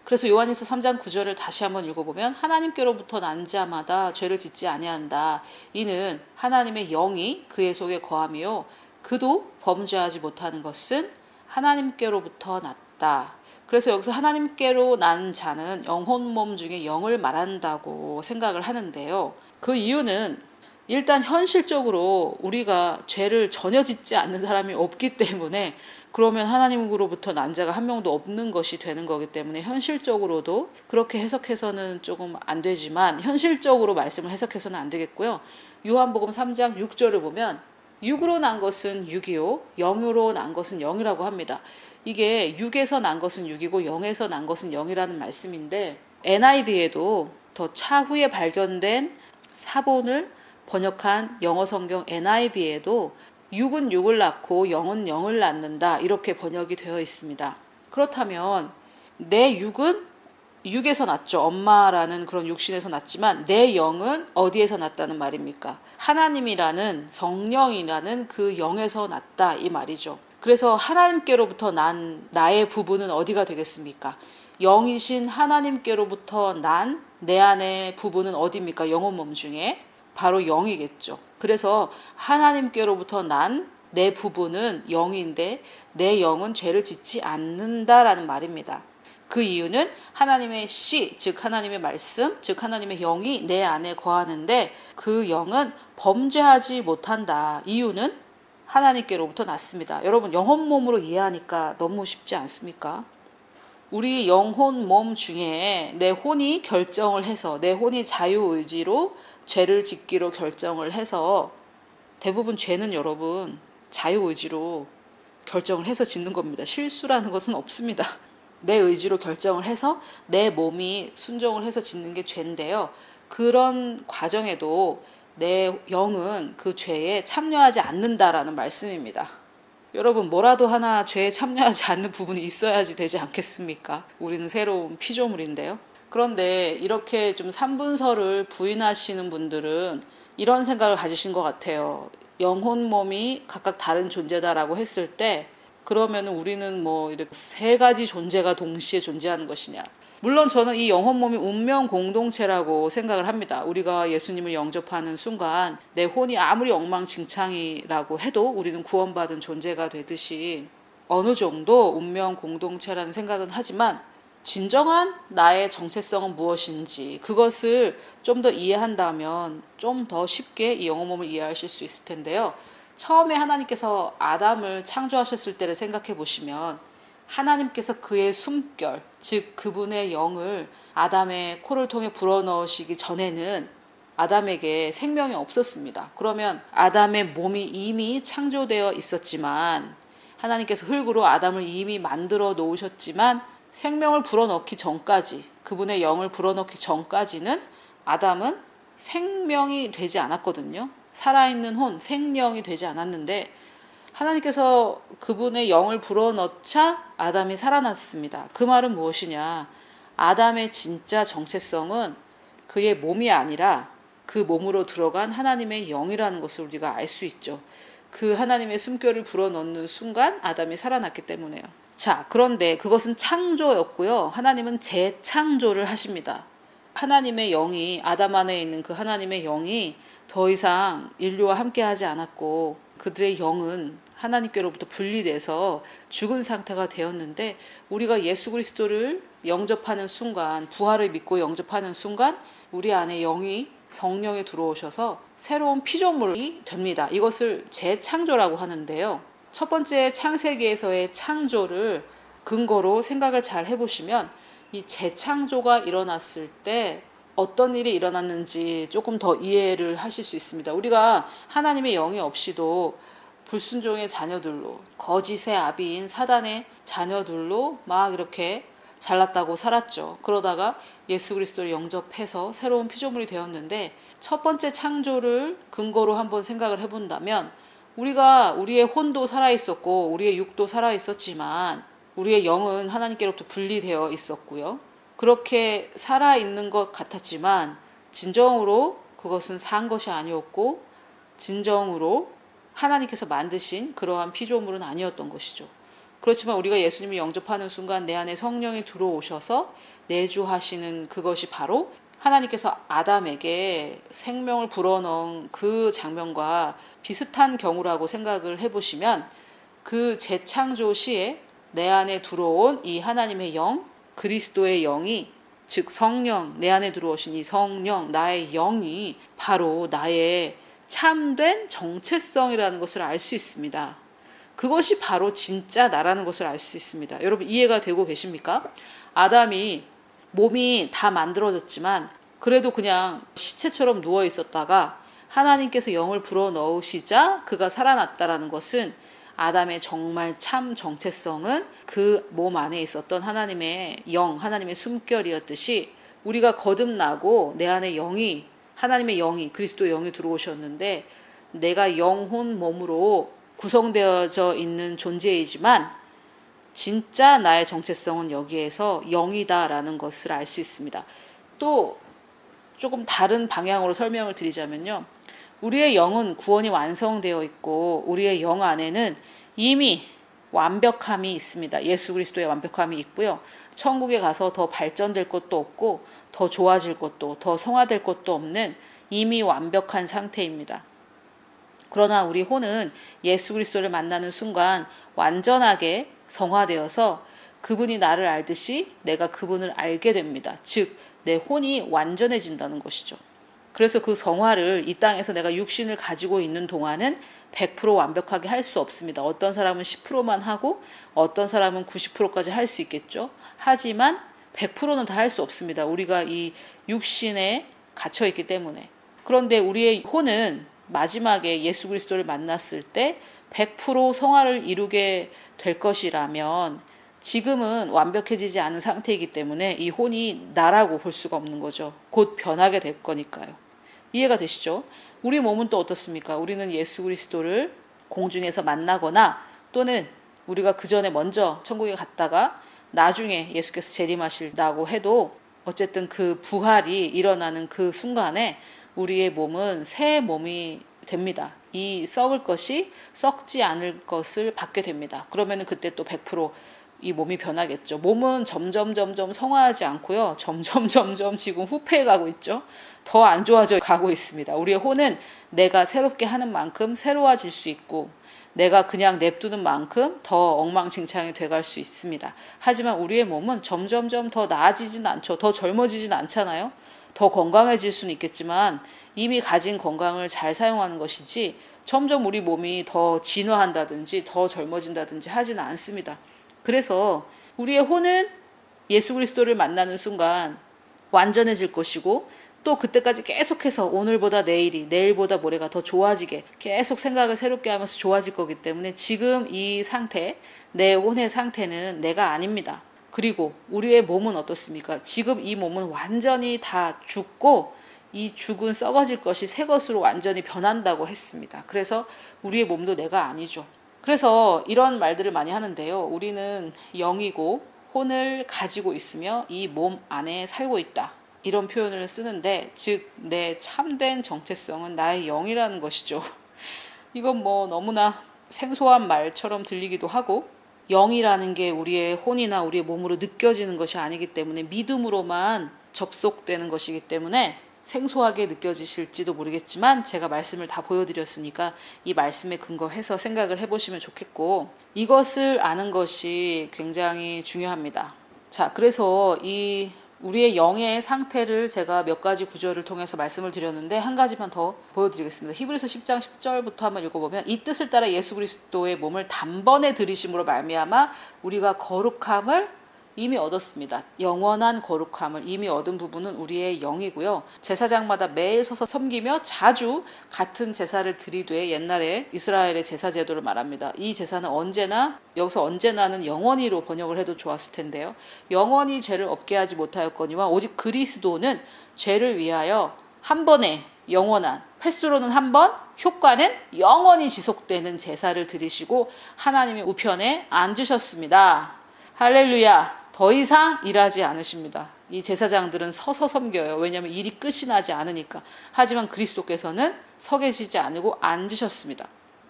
그래서 요한일서 3장 9절을 다시 한번 읽어보면 하나님께로부터 난 자마다 죄를 짓지 아니한다. 이는 하나님의 영이 그의 속에 거함이요 그도 범죄하지 못하는 것은 하나님께로부터 났다. 그래서 여기서 하나님께로 난 자는 영혼 몸 중에 영을 말한다고 생각을 하는데요. 그 이유는 일단 현실적으로 우리가 죄를 전혀 짓지 않는 사람이 없기 때문에 그러면 하나님으로부터 난 자가 한 명도 없는 것이 되는 거기 때문에 현실적으로도 그렇게 해석해서는 조금 안 되지만 현실적으로 말씀을 해석해서는 안 되겠고요. 요한복음 3장 6절을 보면 육으로 난 것은 육이요 영으로 난 것은 영이라고 합니다. 이게 육에서 난 것은 육이고 영에서 난 것은 영이라는 말씀인데 NIV에도 더 차후에 발견된 사본을 번역한 영어 성경 NIV에도 육은 육을 낳고 영은 영을 낳는다 이렇게 번역이 되어 있습니다. 그렇다면 내 육은 육에서 났죠. 엄마라는 그런 육신에서 났지만 내 영은 어디에서 났다는 말입니까? 하나님이라는 성령이라는 그 영에서 났다 이 말이죠. 그래서 하나님께로부터 난 나의 부분은 어디가 되겠습니까? 영이신 하나님께로부터 난 내 안의 부분은 어디입니까? 영혼 몸 중에 바로 영이겠죠. 그래서 하나님께로부터 난 내 부분은 영인데 내 영은 죄를 짓지 않는다라는 말입니다. 그 이유는 하나님의 씨, 즉 하나님의 말씀, 즉 하나님의 영이 내 안에 거하는데 그 영은 범죄하지 못한다. 이유는 하나님께로부터 났습니다. 여러분 영혼 몸으로 이해하니까 너무 쉽지 않습니까? 우리 영혼 몸 중에 내 혼이 결정을 해서 내 혼이 자유의지로 죄를 짓기로 결정을 해서 대부분 죄는 여러분 자유의지로 결정을 해서 짓는 겁니다. 실수라는 것은 없습니다. 내 의지로 결정을 해서 내 몸이 순종을 해서 짓는 게 죄인데요. 그런 과정에도 내 영은 그 죄에 참여하지 않는다라는 말씀입니다. 여러분, 뭐라도 하나 죄에 참여하지 않는 부분이 있어야지 되지 않겠습니까? 우리는 새로운 피조물인데요. 그런데 이렇게 좀 삼분서를 부인하시는 분들은 이런 생각을 가지신 것 같아요. 영혼, 몸이 각각 다른 존재다라고 했을 때 그러면 우리는 뭐 이렇게 세 가지 존재가 동시에 존재하는 것이냐. 물론 저는 이 영혼, 몸이 운명 공동체라고 생각을 합니다. 우리가 예수님을 영접하는 순간 내 혼이 아무리 엉망진창이라고 해도 우리는 구원받은 존재가 되듯이 어느 정도 운명 공동체라는 생각은 하지만 진정한 나의 정체성은 무엇인지 그것을 좀 더 이해한다면 좀 더 쉽게 이 영혼, 몸을 이해하실 수 있을 텐데요. 처음에 하나님께서 아담을 창조하셨을 때를 생각해 보시면 하나님께서 그의 숨결, 즉 그분의 영을 아담의 코를 통해 불어넣으시기 전에는 아담에게 생명이 없었습니다. 그러면 아담의 몸이 이미 창조되어 있었지만 하나님께서 흙으로 아담을 이미 만들어 놓으셨지만 생명을 불어넣기 전까지, 그분의 영을 불어넣기 전까지는 아담은 생명이 되지 않았거든요. 살아있는 혼, 생령이 되지 않았는데 하나님께서 그분의 영을 불어넣자 아담이 살아났습니다. 그 말은 무엇이냐? 아담의 진짜 정체성은 그의 몸이 아니라 그 몸으로 들어간 하나님의 영이라는 것을 우리가 알 수 있죠. 그 하나님의 숨결을 불어넣는 순간 아담이 살아났기 때문에요. 자, 그런데 그것은 창조였고요. 하나님은 재창조를 하십니다. 하나님의 영이, 아담 안에 있는 그 하나님의 영이 더 이상 인류와 함께 하지 않았고 그들의 영은 하나님께로부터 분리돼서 죽은 상태가 되었는데 우리가 예수 그리스도를 영접하는 순간, 부활을 믿고 영접하는 순간 우리 안에 영이, 성령이 들어오셔서 새로운 피조물이 됩니다. 이것을 재창조라고 하는데요. 첫 번째 창세기에서의 창조를 근거로 생각을 잘 해보시면 이 재창조가 일어났을 때 어떤 일이 일어났는지 조금 더 이해를 하실 수 있습니다. 우리가 하나님의 영이 없이도 불순종의 자녀들로, 거짓의 아비인 사단의 자녀들로 막 이렇게 잘났다고 살았죠. 그러다가 예수 그리스도를 영접해서 새로운 피조물이 되었는데 첫 번째 창조를 근거로 한번 생각을 해본다면 우리가 우리의 혼도 살아있었고 우리의 육도 살아있었지만 우리의 영은 하나님께로부터 분리되어 있었고요. 그렇게 살아있는 것 같았지만 진정으로 그것은 산 것이 아니었고 진정으로 하나님께서 만드신 그러한 피조물은 아니었던 것이죠. 그렇지만 우리가 예수님을 영접하는 순간 내 안에 성령이 들어오셔서 내주하시는 그것이 바로 하나님께서 아담에게 생명을 불어넣은 그 장면과 비슷한 경우라고 생각을 해보시면 그 재창조 시에 내 안에 들어온 이 하나님의 영, 그리스도의 영이, 즉 성령, 내 안에 들어오신 이 성령, 나의 영이 바로 나의 참된 정체성이라는 것을 알 수 있습니다. 그것이 바로 진짜 나라는 것을 알 수 있습니다. 여러분 이해가 되고 계십니까? 아담이 몸이 다 만들어졌지만 그래도 그냥 시체처럼 누워 있었다가 하나님께서 영을 불어넣으시자 그가 살아났다라는 것은 아담의 정말 참 정체성은 그 몸 안에 있었던 하나님의 영, 하나님의 숨결이었듯이 우리가 거듭나고 내 안에 영이, 하나님의 영이, 그리스도의 영이 들어오셨는데 내가 영혼 몸으로 구성되어져 있는 존재이지만 진짜 나의 정체성은 여기에서 영이다라는 것을 알 수 있습니다. 또 조금 다른 방향으로 설명을 드리자면요. 우리의 영은 구원이 완성되어 있고 우리의 영 안에는 이미 완벽함이 있습니다. 예수 그리스도의 완벽함이 있고요. 천국에 가서 더 발전될 것도 없고 더 좋아질 것도 더 성화될 것도 없는 이미 완벽한 상태입니다. 그러나 우리 혼은 예수 그리스도를 만나는 순간 완전하게 성화되어서 그분이 나를 알듯이 내가 그분을 알게 됩니다. 즉, 내 혼이 완전해진다는 것이죠. 그래서 그 성화를 이 땅에서 내가 육신을 가지고 있는 동안은 100% 완벽하게 할 수 없습니다. 어떤 사람은 10%만 하고 어떤 사람은 90%까지 할 수 있겠죠. 하지만 100%는 다 할 수 없습니다. 우리가 이 육신에 갇혀 있기 때문에. 그런데 우리의 혼은 마지막에 예수 그리스도를 만났을 때 100% 성화를 이루게 될 것이라면 지금은 완벽해지지 않은 상태이기 때문에 이 혼이 나라고 볼 수가 없는 거죠. 곧 변하게 될 거니까요. 이해가 되시죠? 우리 몸은 또 어떻습니까? 우리는 예수 그리스도를 공중에서 만나거나 또는 우리가 그 전에 먼저 천국에 갔다가 나중에 예수께서 재림하신다고 해도 어쨌든 그 부활이 일어나는 그 순간에 우리의 몸은 새 몸이 됩니다. 이 썩을 것이 썩지 않을 것을 받게 됩니다. 그러면은 그때 또 100%이 몸이 변하겠죠. 몸은 점점 성화하지 않고요. 점점 지금 후퇴해 가고 있죠. 더 안 좋아져 가고 있습니다. 우리의 혼은 내가 새롭게 하는 만큼 새로워질 수 있고 내가 그냥 냅두는 만큼 더 엉망진창이 돼갈 수 있습니다. 하지만 우리의 몸은 점점 더 나아지진 않죠. 더 젊어지진 않잖아요. 더 건강해질 수는 있겠지만 이미 가진 건강을 잘 사용하는 것이지 점점 우리 몸이 더 진화한다든지 더 젊어진다든지 하지는 않습니다. 그래서 우리의 혼은 예수 그리스도를 만나는 순간 완전해질 것이고 또 그때까지 계속해서 오늘보다 내일이 내일보다 모레가 더 좋아지게 계속 생각을 새롭게 하면서 좋아질 거기 때문에 지금 이 상태, 내 혼의 상태는 내가 아닙니다. 그리고 우리의 몸은 어떻습니까? 지금 이 몸은 완전히 다 죽고 이 죽은 썩어질 것이 새 것으로 완전히 변한다고 했습니다. 그래서 우리의 몸도 내가 아니죠. 그래서 이런 말들을 많이 하는데요. 우리는 영이고 혼을 가지고 있으며 이 몸 안에 살고 있다. 이런 표현을 쓰는데 즉 내 참된 정체성은 나의 영이라는 것이죠. 이건 뭐 너무나 생소한 말처럼 들리기도 하고 영이라는 게 우리의 혼이나 우리의 몸으로 느껴지는 것이 아니기 때문에 믿음으로만 접속되는 것이기 때문에 생소하게 느껴지실지도 모르겠지만 제가 말씀을 다 보여드렸으니까 이 말씀에 근거해서 생각을 해보시면 좋겠고 이것을 아는 것이 굉장히 중요합니다. 자, 그래서 이 우리의 영의 상태를 제가 몇 가지 구절을 통해서 말씀을 드렸는데 한 가지만 더 보여드리겠습니다. 히브리서 10장 10절부터 한번 읽어보면 이 뜻을 따라 예수 그리스도의 몸을 단번에 들이심으로 말미암아 우리가 거룩함을 이미 얻었습니다. 영원한 거룩함을 이미 얻은 부분은 우리의 영이고요. 제사장마다 매일 서서 섬기며 자주 같은 제사를 드리되 옛날에 이스라엘의 제사 제도를 말합니다. 이 제사는 언제나 여기서 언제나는 영원히로 번역을 해도 좋았을 텐데요. 영원히 죄를 없게 하지 못하였거니와 오직 그리스도는 죄를 위하여 한 번에 영원한 횟수로는 한 번, 효과는 영원히 지속되는 제사를 드리시고 하나님의 우편에 앉으셨습니다. 할렐루야. 더 이상 일하지 않으십니다. 이 제사장들은 서서 섬겨요. 왜냐하면 일이 끝이 나지 않으니까. 하지만 그리스도께서는 서 계시지 않고 앉으셨습니다.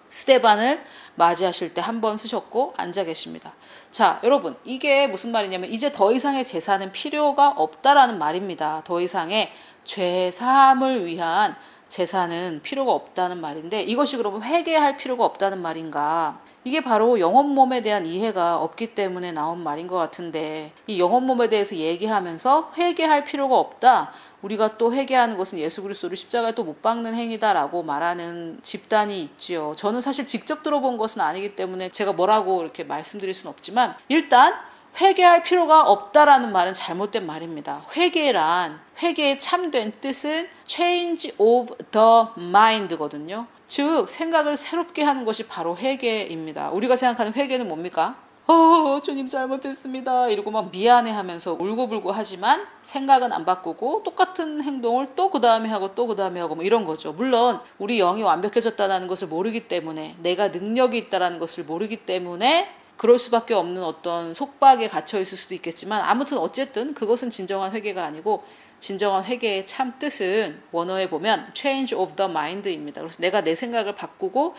스데반을 맞이하실 때 한 번 쓰셨고 앉아 계십니다. 자, 여러분 이게 무슨 말이냐면 이제 더 이상의 제사는 필요가 없다라는 말입니다. 더 이상의 죄 사함을 위한 제사는 필요가 없다는 말인데 이것이 그러면 회개할 필요가 없다는 말인가? 이게 바로 영혼 몸에 대한 이해가 없기 때문에 나온 말인 것 같은데 이 영혼 몸에 대해서 얘기하면서 회개할 필요가 없다. 우리가 또 회개하는 것은 예수 그리스도를 십자가에 또 못 박는 행위다라고 말하는 집단이 있지요. 저는 사실 직접 들어본 것은 아니기 때문에 제가 뭐라고 이렇게 말씀드릴 수는 없지만 일단 회개할 필요가 없다라는 말은 잘못된 말입니다. 회개의 참된 뜻은 change of the mind거든요. 즉 생각을 새롭게 하는 것이 바로 회개입니다. 우리가 생각하는 회개는 뭡니까? 주님 잘못했습니다. 이러고 막 미안해하면서 울고불고 하지만 생각은 안 바꾸고 똑같은 행동을 또 그 다음에 하고 또 그 다음에 하고 뭐 이런 거죠. 물론 우리 영이 완벽해졌다는 것을 모르기 때문에 내가 능력이 있다는 것을 모르기 때문에 그럴 수밖에 없는 어떤 속박에 갇혀 있을 수도 있겠지만 아무튼 어쨌든 그것은 진정한 회개가 아니고 진정한 회개의 참 뜻은 원어에 보면 change of the mind입니다. 그래서 내가 내 생각을 바꾸고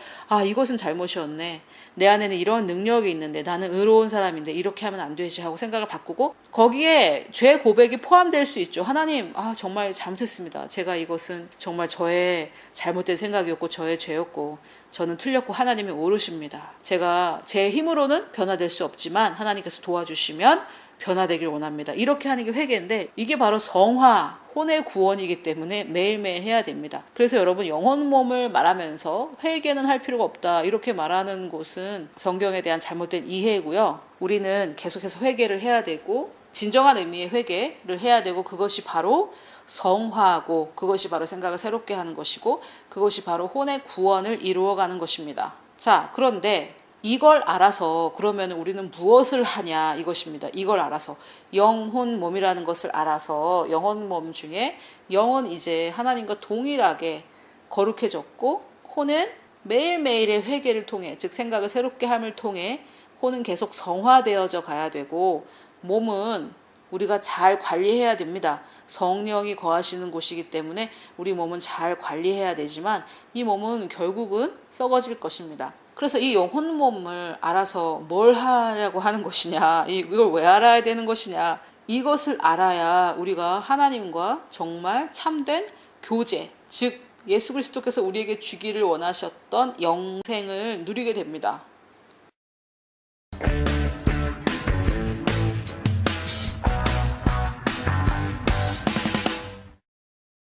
이것은 잘못이었네. 내 안에는 이런 능력이 있는데 나는 의로운 사람인데 이렇게 하면 안 되지 하고 생각을 바꾸고 거기에 죄 고백이 포함될 수 있죠. 하나님 정말 잘못했습니다. 제가 이것은 정말 저의 잘못된 생각이었고 저의 죄였고 저는 틀렸고 하나님이 옳으십니다. 제가 제 힘으로는 변화될 수 없지만 하나님께서 도와주시면 변화되길 원합니다. 이렇게 하는 게 회개인데 이게 바로 성화, 혼의 구원이기 때문에 매일매일 해야 됩니다. 그래서 여러분 영혼 몸을 말하면서 회개는 할 필요가 없다 이렇게 말하는 것은 성경에 대한 잘못된 이해고요. 우리는 계속해서 회개를 해야 되고 진정한 의미의 회개를 해야 되고 그것이 바로 성화하고 그것이 바로 생각을 새롭게 하는 것이고 그것이 바로 혼의 구원을 이루어가는 것입니다. 자, 그런데 이걸 알아서 그러면 우리는 무엇을 하냐 이것입니다. 이걸 알아서 영혼 몸이라는 것을 알아서 영혼 몸 중에 영은 이제 하나님과 동일하게 거룩해졌고 혼은 매일매일의 회개를 통해 즉 생각을 새롭게 함을 통해 혼은 계속 성화되어져 가야 되고 몸은 우리가 잘 관리해야 됩니다. 성령이 거하시는 곳이기 때문에 우리 몸은 잘 관리해야 되지만 이 몸은 결국은 썩어질 것입니다. 그래서 이 영혼 몸을 알아서 뭘 하려고 하는 것이냐, 이걸 왜 알아야 되는 것이냐, 이것을 알아야 우리가 하나님과 정말 참된 교제, 즉 예수 그리스도께서 우리에게 주기를 원하셨던 영생을 누리게 됩니다.